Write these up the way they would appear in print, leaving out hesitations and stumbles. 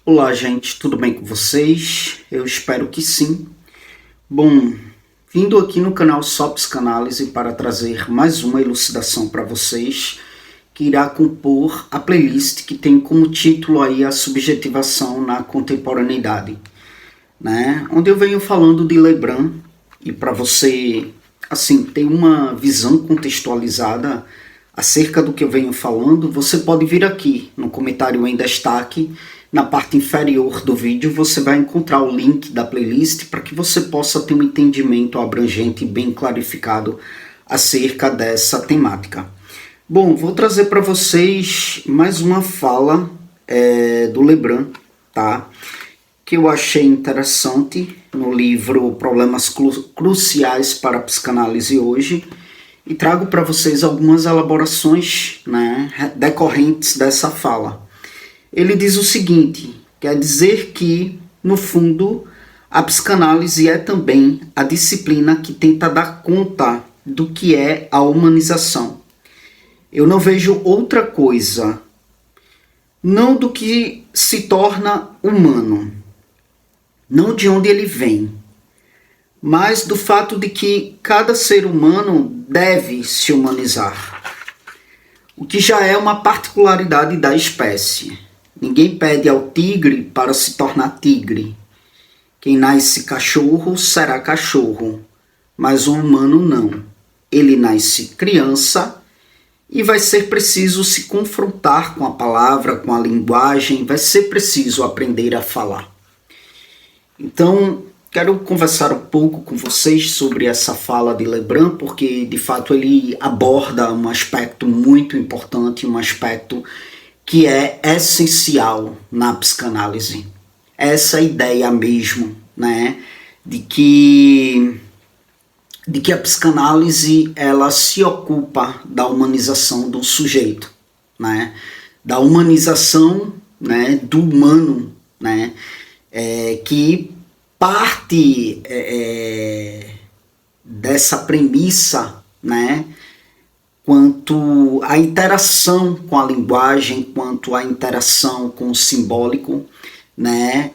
Olá, gente, tudo bem com vocês? Eu espero que sim. Bom, vindo aqui no canal Só Psicanálise para trazer mais uma elucidação para vocês, que irá compor a playlist que tem como título aí a subjetivação na contemporaneidade, né? Onde eu venho falando de Lebrun, e para você, assim, ter uma visão contextualizada acerca do que eu venho falando, você pode vir aqui no comentário em destaque. Na parte inferior do vídeo você vai encontrar o link da playlist para que você possa ter um entendimento abrangente e bem clarificado acerca dessa temática. Bom, vou trazer para vocês mais uma fala do Lebrun, tá? Que eu achei interessante no livro Problemas Cruciais para a Psicanálise Hoje, e trago para vocês algumas elaborações, né, decorrentes dessa fala. Ele diz o seguinte: quer dizer que, no fundo, a psicanálise é também a disciplina que tenta dar conta do que é a humanização. Eu não vejo outra coisa, não do que se torna humano, não de onde ele vem, mas do fato de que cada ser humano deve se humanizar, o que já é uma particularidade da espécie. Ninguém pede ao tigre para se tornar tigre. Quem nasce cachorro será cachorro, mas um humano não. Ele nasce criança e vai ser preciso se confrontar com a palavra, com a linguagem, vai ser preciso aprender a falar. Então, quero conversar um pouco com vocês sobre essa fala de Lebrun, porque de fato ele aborda um aspecto muito importante, um aspecto que é essencial na psicanálise. Essa ideia mesmo, né, de que a psicanálise ela se ocupa da humanização do sujeito, né, da humanização, né, do humano, né, que parte dessa premissa, né, quanto à interação com a linguagem, quanto à interação com o simbólico, né?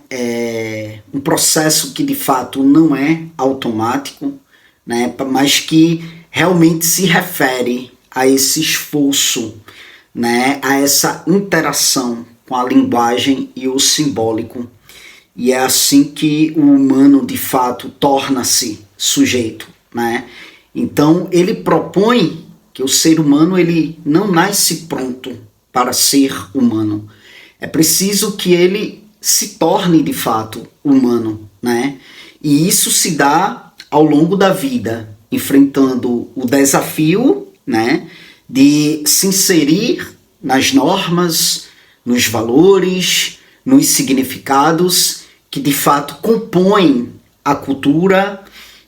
Um processo que de fato não é automático, né? Mas que realmente se refere a esse esforço, né? A essa interação com a linguagem e o simbólico. E é assim que o humano de fato torna-se sujeito, né? Então ele propõe que o ser humano ele não nasce pronto para ser humano. É preciso que ele se torne de fato humano, né? E isso se dá ao longo da vida, enfrentando o desafio, né, de se inserir nas normas, nos valores, nos significados que de fato compõem a cultura,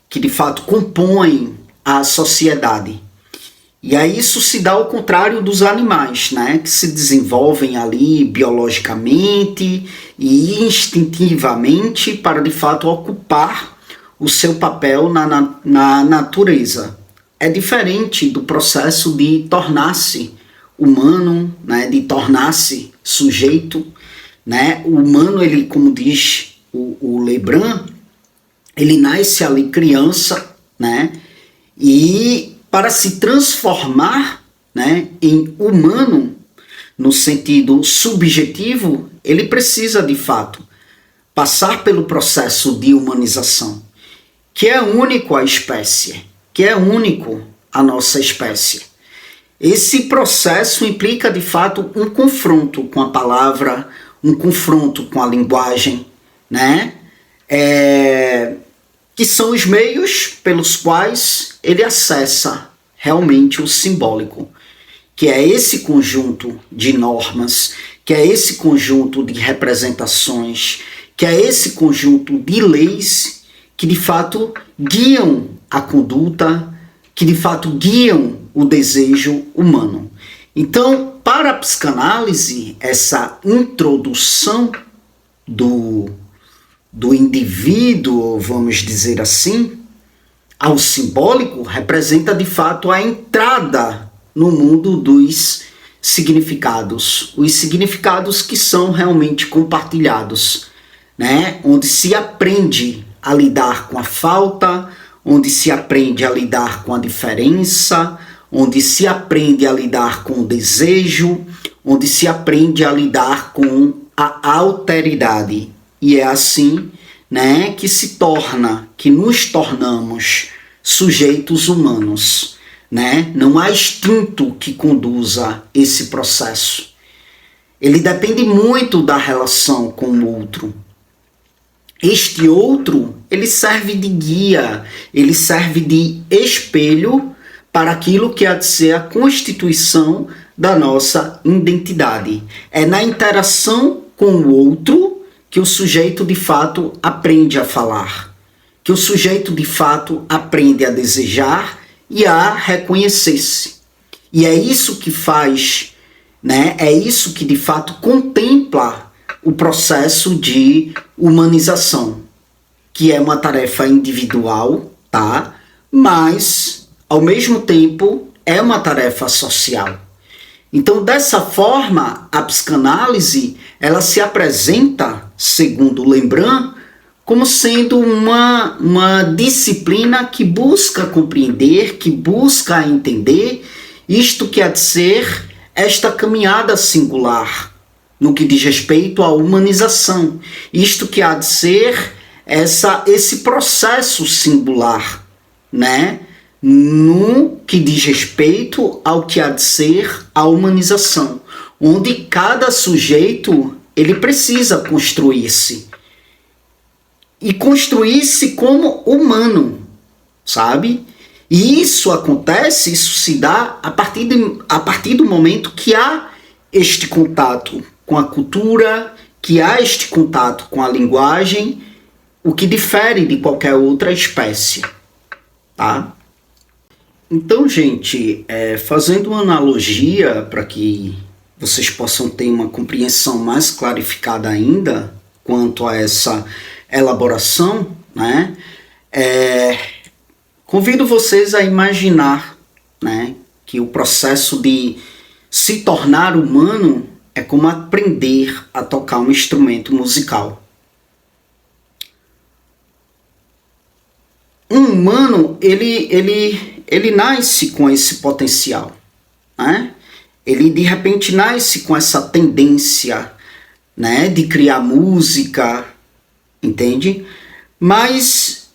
que de fato compõem a sociedade. E aí isso se dá ao contrário dos animais, né, que se desenvolvem ali biologicamente e instintivamente para de fato ocupar o seu papel na natureza. É diferente do processo de tornar-se humano, né, de tornar-se sujeito, né? O humano, ele, como diz o Lebrun, ele nasce ali criança, né, e para se transformar, né, em humano, no sentido subjetivo, ele precisa, de fato, passar pelo processo de humanização, que é único à espécie, que é único à nossa espécie. Esse processo implica, de fato, um confronto com a palavra, um confronto com a linguagem, né, que são os meios pelos quais ele acessa realmente o simbólico, que é esse conjunto de normas, que é esse conjunto de representações, que é esse conjunto de leis que de fato guiam a conduta, que de fato guiam o desejo humano. Então, para a psicanálise, essa introdução do indivíduo, vamos dizer assim, ao simbólico, representa de fato a entrada no mundo dos significados, os significados que são realmente compartilhados, né? Onde se aprende a lidar com a falta, onde se aprende a lidar com a diferença, onde se aprende a lidar com o desejo, onde se aprende a lidar com a alteridade. E é assim, né, que nos tornamos sujeitos humanos, né? Não há instinto que conduza esse processo. Ele depende muito da relação com o outro. Este outro, ele serve de guia, ele serve de espelho para aquilo que há de ser a constituição da nossa identidade. É na interação com o outro que o sujeito de fato aprende a falar, que o sujeito de fato aprende a desejar e a reconhecer-se. E é isso que faz, né? É isso que de fato contempla o processo de humanização, que é uma tarefa individual, tá? Mas, ao mesmo tempo, é uma tarefa social. Então, dessa forma, a psicanálise, ela se apresenta, segundo Lembrun, como sendo uma disciplina que busca compreender, que busca entender isto que há de ser esta caminhada singular, no que diz respeito à humanização, isto que há de ser esse processo singular, né? No que diz respeito ao que há de ser a humanização, onde cada sujeito ele precisa construir-se e construir-se como humano, sabe? E isso acontece, isso se dá a partir do momento que há este contato com a cultura, que há este contato com a linguagem, o que difere de qualquer outra espécie, tá? Então, gente, fazendo uma analogia para que vocês possam ter uma compreensão mais clarificada ainda quanto a essa elaboração, né? Convido vocês a imaginar, né, que o processo de se tornar humano é como aprender a tocar um instrumento musical. Um humano, ele nasce com esse potencial, né? Ele de repente nasce com essa tendência, né, de criar música, entende? Mas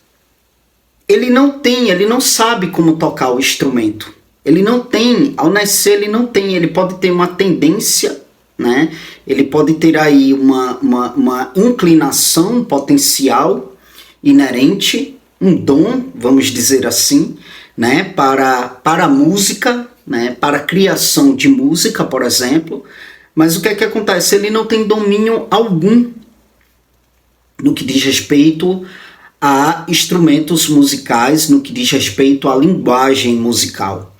ele não sabe como tocar o instrumento. Ele não tem, ao nascer ele pode ter uma tendência, né? Ele pode ter aí uma inclinação potencial inerente, um dom, vamos dizer assim, né, para a música, né, para a criação de música, por exemplo. Mas o que é que acontece? Ele não tem domínio algum no que diz respeito a instrumentos musicais, no que diz respeito à linguagem musical.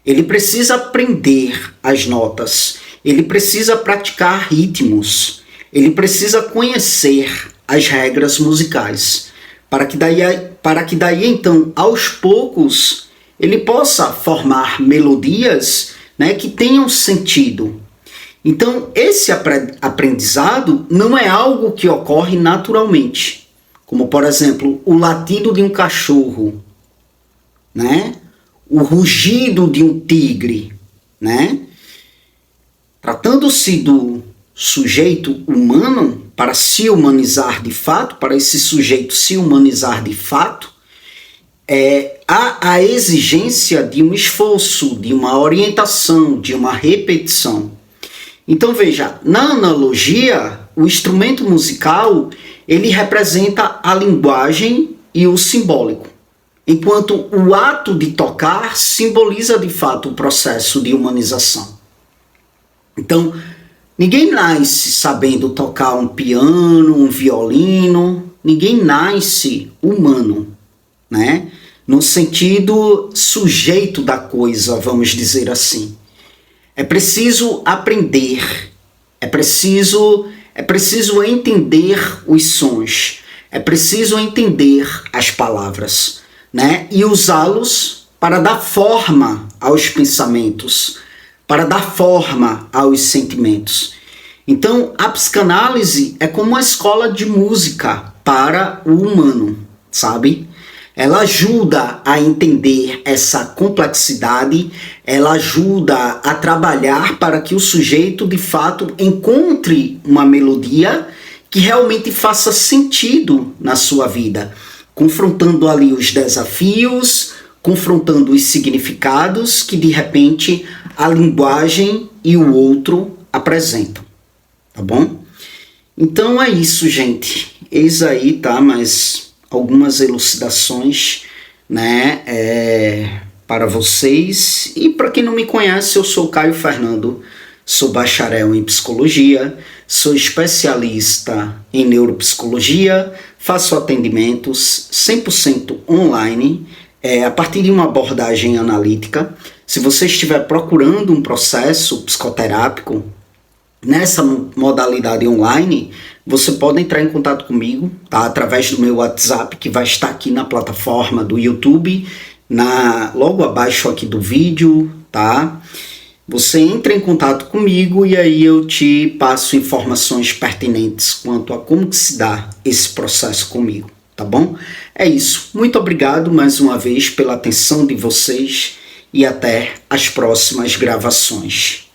Ele precisa aprender as notas, ele precisa praticar ritmos, ele precisa conhecer as regras musicais, para que daí então, aos poucos, ele possa formar melodias, né, que tenham sentido. Então, esse aprendizado não é algo que ocorre naturalmente, como, por exemplo, o latido de um cachorro, né? O rugido de um tigre, né? Tratando-se do sujeito humano, para se humanizar de fato, para esse sujeito se humanizar de fato, há a exigência de um esforço, de uma orientação, de uma repetição. Então veja, na analogia, o instrumento musical, ele representa a linguagem e o simbólico, enquanto o ato de tocar simboliza de fato o processo de humanização. Então, ninguém nasce sabendo tocar um piano, um violino, ninguém nasce humano, né? No sentido sujeito da coisa, vamos dizer assim. É preciso aprender, é preciso entender os sons, é preciso entender as palavras, né? E usá-los para dar forma aos pensamentos, para dar forma aos sentimentos. Então, a psicanálise é como uma escola de música para o humano, sabe? Ela ajuda a entender essa complexidade, ela ajuda a trabalhar para que o sujeito, de fato, encontre uma melodia que realmente faça sentido na sua vida, confrontando ali os desafios, confrontando os significados que, de repente, a linguagem e o outro apresentam, tá bom? Então é isso, gente. Eis aí, tá? Mas algumas elucidações, né, para vocês. E para quem não me conhece, eu sou Caio Fernando, sou bacharel em psicologia, sou especialista em neuropsicologia, faço atendimentos 100% online, a partir de uma abordagem analítica. Se você estiver procurando um processo psicoterápico nessa modalidade online, você pode entrar em contato comigo, tá? Através do meu WhatsApp, que vai estar aqui na plataforma do YouTube, logo abaixo aqui do vídeo, tá? Você entra em contato comigo e aí eu te passo informações pertinentes quanto a como que se dá esse processo comigo, tá bom? É isso. Muito obrigado mais uma vez pela atenção de vocês e até as próximas gravações.